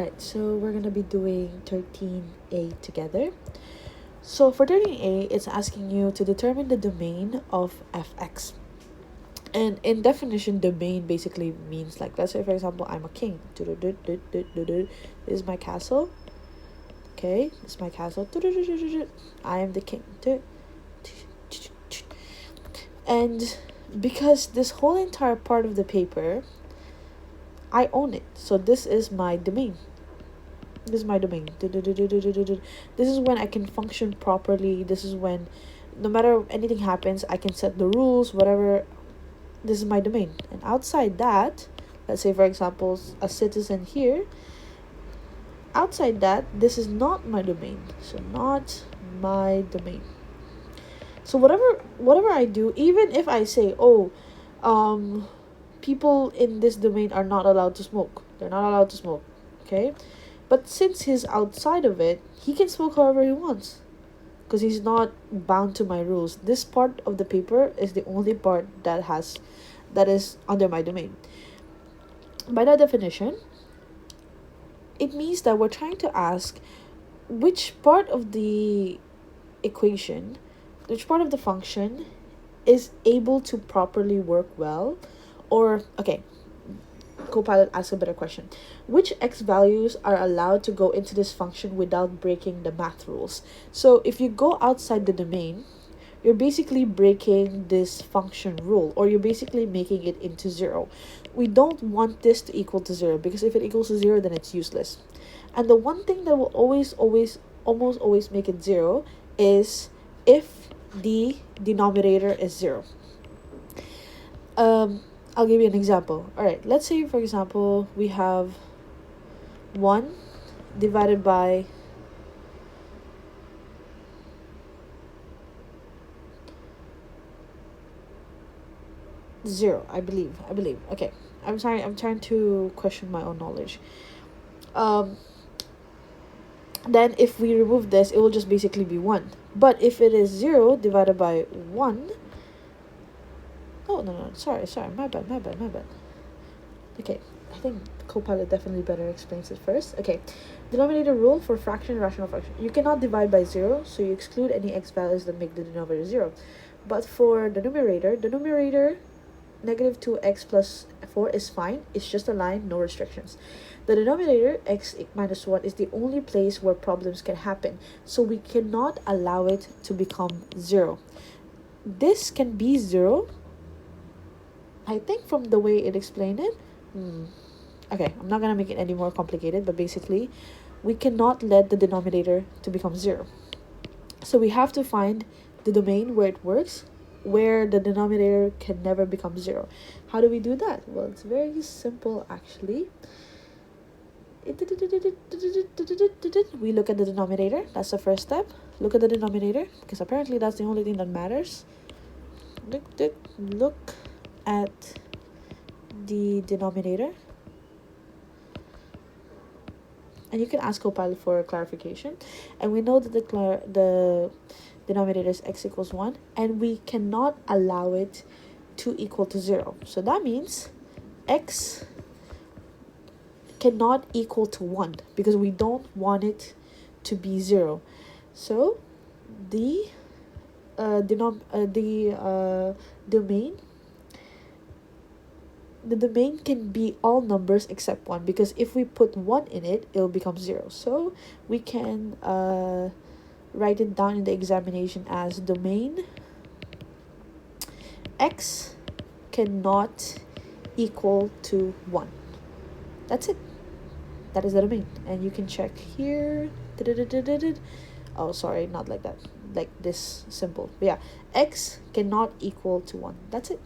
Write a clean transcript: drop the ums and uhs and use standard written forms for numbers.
Right, so we're gonna be doing 13a together. So for 13a, it's asking you to determine the domain of fx. And in definition, domain basically means, like, let's say for example, I'm a king. This is my castle. Okay, this is my castle. I am the king. And because this whole entire part of the paper, I own it. So this is my domain. This is my domain. This is when I can function properly. This is when, no matter anything happens, I can set the rules, whatever. This is my domain. And outside that, let's say for example, a citizen here. Outside that, this is not my domain. So not my domain. So whatever I do, even if I say, oh, people in this domain are not allowed to smoke. They're not allowed to smoke. Okay? But since he's outside of it, he can smoke however he wants. Because he's not bound to my rules. This part of the paper is the only part that is under my domain. By that definition, it means that we're trying to ask which part of the equation, which part of the function is able to properly work well, or, okay, Copilot asks a better question. Which x values are allowed to go into this function without breaking the math rules? So if you go outside the domain, you're basically breaking this function rule, or you're basically making it into 0. We don't want this to equal to 0, because if it equals to 0, then it's useless. And the one thing that will almost always make it 0 is if the denominator is 0. I'll give you an example. Alright, let's say for example we have 1 divided by 0, I believe. Okay. I'm trying to question my own knowledge. Then if we remove this, it will just basically be 1. But if it is 0 divided by 1, oh, no, sorry, my bad. Okay, I think Copilot definitely better explains it first. Okay, denominator rule for fraction and rational function. You cannot divide by 0, so you exclude any x values that make the denominator 0. But for the numerator, negative 2x plus 4 is fine. It's just a line, no restrictions. The denominator, x minus 1, is the only place where problems can happen. So we cannot allow it to become 0. This can be 0, I think, from the way it explained it. Okay, I'm not going to make it any more complicated, but basically, we cannot let the denominator to become 0. So we have to find the domain where it works, where the denominator can never become 0. How do we do that? Well, it's very simple, actually. We look at the denominator. That's the first step. Look at the denominator, because apparently that's the only thing that matters. Look at the denominator, and you can ask Copilot for clarification. And we know that the denominator is x equals 1, and we cannot allow it to equal to 0. So that means x cannot equal to 1, because we don't want it to be 0. So the domain can be all numbers except 1, because if we put 1 in it, it'll become 0. So we can write it down in the examination as domain x cannot equal to 1. That's it. That is the domain. And you can check here. Oh, sorry, not like that. Like this, simple. But yeah, x cannot equal to 1. That's it.